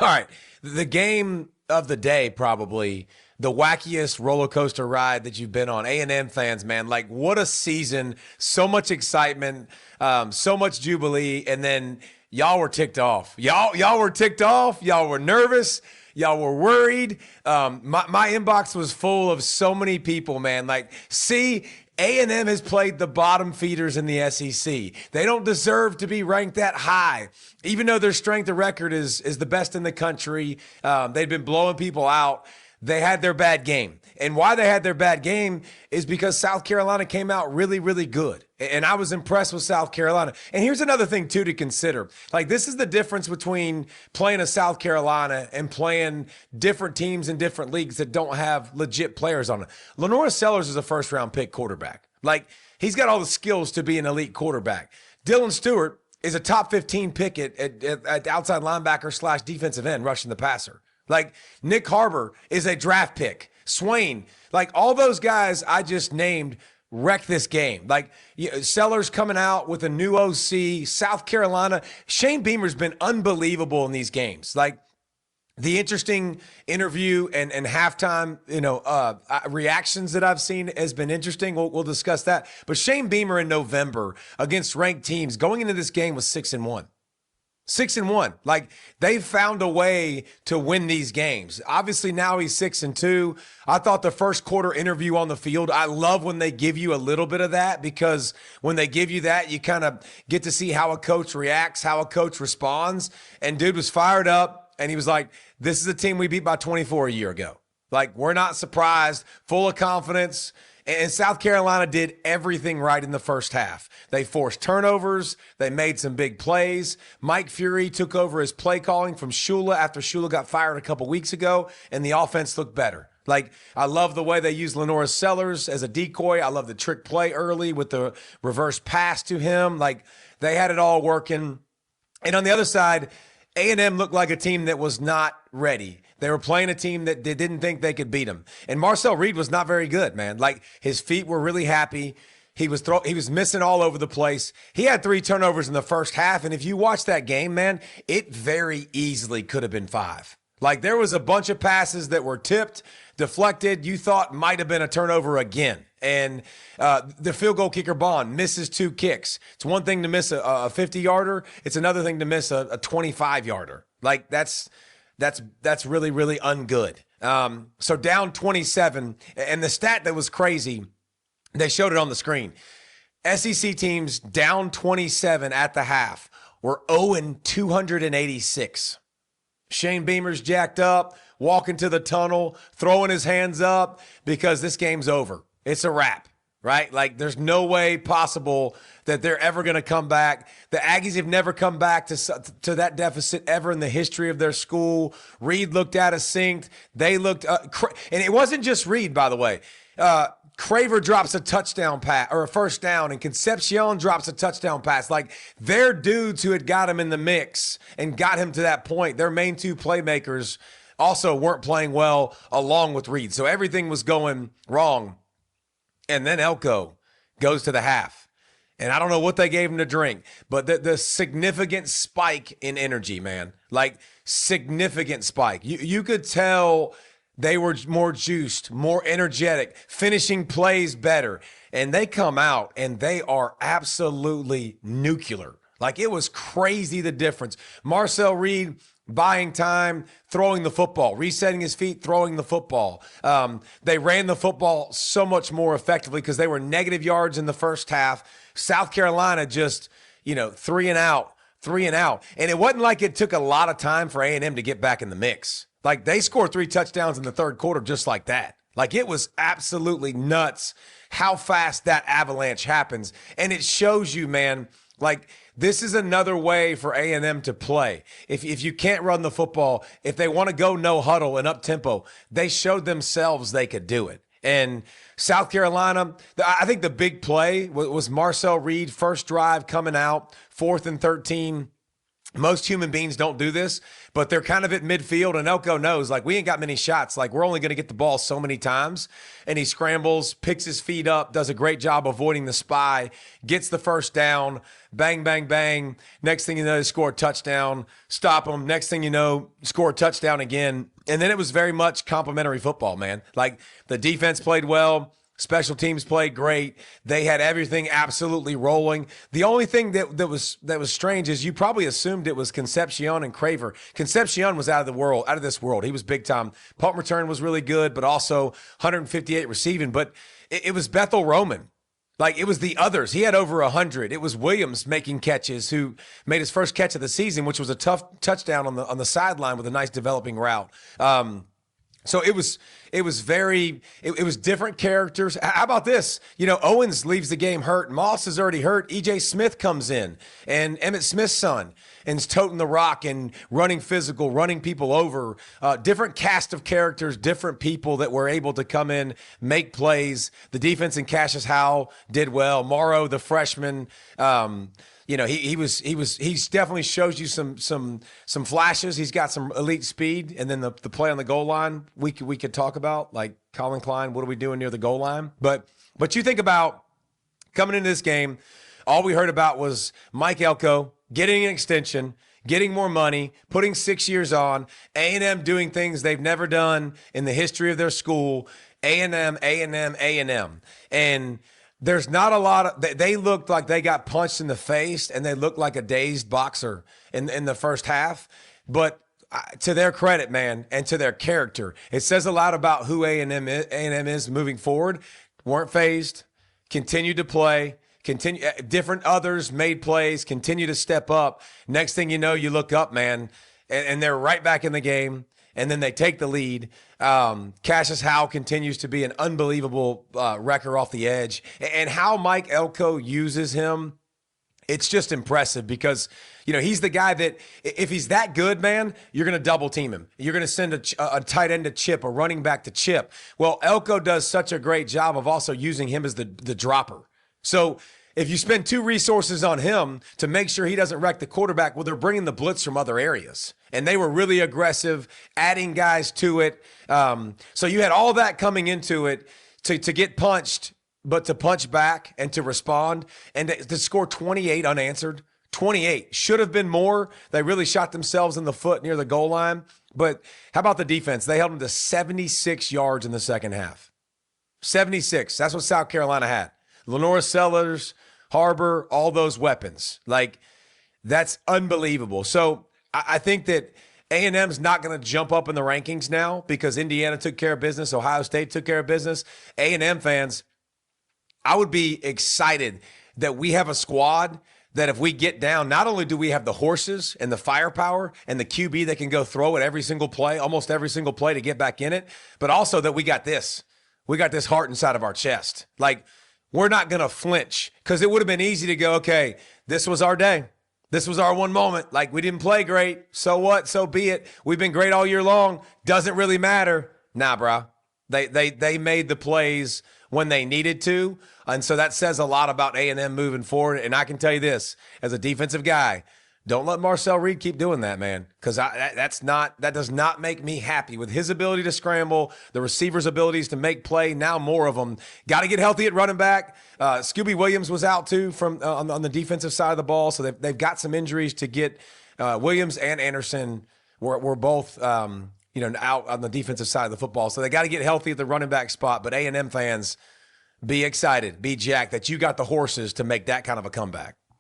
All right. The game of the day, probably the wackiest roller coaster ride that you've been on. A&M fans, man, like what a season. So much excitement, so much jubilee. And then y'all were ticked off. Y'all were ticked off. Y'all were nervous. Y'all were worried. My inbox was full of so many people, man. Like, see, A&M has played the bottom feeders in the SEC. They don't deserve to be ranked that high, even though their strength of record is the best in the country. They've been blowing people out. They had their bad game. And why they had their bad game is because South Carolina came out really, really good. And I was impressed with South Carolina. And here's another thing, too, to consider. Like, this is the difference between playing a South Carolina and playing different teams in different leagues that don't have legit players on it. Lenora Sellers is a first-round pick quarterback. Like, he's got all the skills to be an elite quarterback. Dylan Stewart is a top 15 pick at outside linebacker / defensive end, rushing the passer. Like, Nick Harbor is a draft pick. Swain, like all those guys I just named wrecked this game. Like, Sellers coming out with a new OC, South Carolina. Shane Beamer's been unbelievable in these games. Like, the interesting interview and halftime, reactions that I've seen has been interesting. We'll discuss that. But Shane Beamer in November against ranked teams going into this game was 6-1. 6-1. Like, they've found a way to win these games. Obviously, now he's 6-2. I thought the first quarter interview on the field, I love when they give you a little bit of that, because when they give you that, you kind of get to see how a coach reacts, how a coach responds. And dude was fired up, and he was like, this is a team we beat by 24 a year ago. Like, we're not surprised, full of confidence. And South Carolina did everything right in the first half. They forced turnovers. They made some big plays. Mike Fury took over his play calling from Shula after Shula got fired a couple weeks ago, and the offense looked better. Like, I love the way they use Lenora Sellers as a decoy. I love the trick play early with the reverse pass to him. Like, they had it all working. And on the other side, A&M looked like a team that was not ready. They were playing a team that didn't think they could beat them. And Marcel Reed was not very good, man. Like, his feet were really happy. He was missing all over the place. He had 3 turnovers in the first half. And if you watch that game, man, it very easily could have been 5. Like, there was a bunch of passes that were tipped, deflected, you thought might have been a turnover again. And the field goal kicker, Bond, misses 2 kicks. It's one thing to miss a 50-yarder. It's another thing to miss a 25-yarder. Like, that's really, really ungood. So down 27, and the stat that was crazy, they showed it on the screen. SEC teams down 27 at the half were 0-286. Shane Beamer's jacked up, walking to the tunnel, throwing his hands up because this game's over. It's a wrap, right? Like, there's no way possible that they're ever going to come back. The Aggies have never come back to that deficit ever in the history of their school. Reed looked out of sync. They looked, and it wasn't just Reed, by the way. Craver drops a touchdown pass or a first down, and Concepcion drops a touchdown pass. Like, they're dudes who had got him in the mix and got him to that point. Their main 2 playmakers also weren't playing well along with Reed. So everything was going wrong. And then Elko goes to the half. And I don't know what they gave him to drink, but the significant spike in energy, man, like significant spike. You could tell they were more juiced, more energetic, finishing plays better. And they come out and they are absolutely nuclear. Like, it was crazy, the difference. Marcel Reed buying time, throwing the football, resetting his feet, throwing the football. They ran the football so much more effectively because they were negative yards in the first half. South Carolina just, 3 and out. And it wasn't like it took a lot of time for A&M to get back in the mix. Like, they scored 3 touchdowns in the third quarter just like that. Like, it was absolutely nuts how fast that avalanche happens. And it shows you, man, like, this is another way for A&M to play. If you can't run the football, if they want to go no huddle and up tempo, they showed themselves they could do it. And South Carolina, I think the big play was Marcel Reed, first drive coming out, 4th and 13. Most human beings don't do this, but they're kind of at midfield, and Elko knows, like, we ain't got many shots. Like, we're only going to get the ball so many times. And he scrambles, picks his feet up, does a great job avoiding the spy, gets the first down, bang, bang, bang. Next thing you know, they score a touchdown, stop them. Next thing you know, score a touchdown again. And then it was very much complimentary football, man. Like, the defense played well. Special teams played great. They had everything absolutely rolling. The only thing that was strange is you probably assumed it was Concepcion and Craver. Concepcion was out of this world. He was big time. Punt return was really good, but also 158 receiving. But it was Bethel Roman. Like, it was the others. He had over 100. It was Williams making catches, who made his first catch of the season, which was a tough touchdown on the sideline with a nice developing route. So it was different characters. How about this? You know, Owens leaves the game hurt. Moss is already hurt. E.J. Smith comes in, and Emmitt Smith's son, and is toting the rock and running physical, running people over. Different cast of characters, different people that were able to come in, make plays. The defense in Cassius Howell did well. Morrow, the freshman, you know, he's definitely shows you some flashes. He's got some elite speed, and then the play on the goal line we could talk about, like Colin Klein. What are we doing near the goal line? But you think about coming into this game, all we heard about was Mike Elko getting an extension, getting more money, putting 6 years on, A&M doing things they've never done in the history of their school. A&M, and there's not a lot of, they looked like they got punched in the face, and they looked like a dazed boxer in the first half. But to their credit, man, and to their character, it says a lot about who A&M is moving forward. Weren't phased, continued to play, different others made plays, continue to step up. Next thing you know, you look up, man, and they're right back in the game. And then they take the lead. Cassius Howell continues to be an unbelievable wrecker off the edge. And how Mike Elko uses him, it's just impressive, because, you know, he's the guy that if he's that good, man, you're going to double team him. You're going to send a tight end to chip, a running back to chip. Well, Elko does such a great job of also using him as the dropper. So if you spend 2 resources on him to make sure he doesn't wreck the quarterback, well, they're bringing the blitz from other areas. And they were really aggressive, adding guys to it. So you had all that coming into it to get punched, but to punch back and to respond, and to score 28 unanswered. 28. Should have been more. They really shot themselves in the foot near the goal line. But how about the defense? They held them to 76 yards in the second half. 76. That's what South Carolina had. Lenora Sellers, Harbor, all those weapons. Like, that's unbelievable. So I think that A&M's not going to jump up in the rankings now because Indiana took care of business. Ohio State took care of business. A&M fans, I would be excited that we have a squad that if we get down, not only do we have the horses and the firepower and the QB that can go throw it every single play, almost every single play to get back in it, but also that we got this. We got this heart inside of our chest. Like, we're not going to flinch, because it would have been easy to go, okay, this was our day. This was our one moment. Like, we didn't play great. So what? So be it. We've been great all year long. Doesn't really matter. Nah, bro. They made the plays when they needed to. And so that says a lot about A&M moving forward. And I can tell you this, as a defensive guy, don't let Marcel Reed keep doing that, man, because that does not make me happy. With his ability to scramble, the receivers' abilities to make play, now more of them. Got to get healthy at running back. Scooby Williams was out too from on the defensive side of the ball, so they've got some injuries to get. Williams and Anderson were both out on the defensive side of the football, so they got to get healthy at the running back spot. But A&M fans, be excited, be jacked that you got the horses to make that kind of a comeback.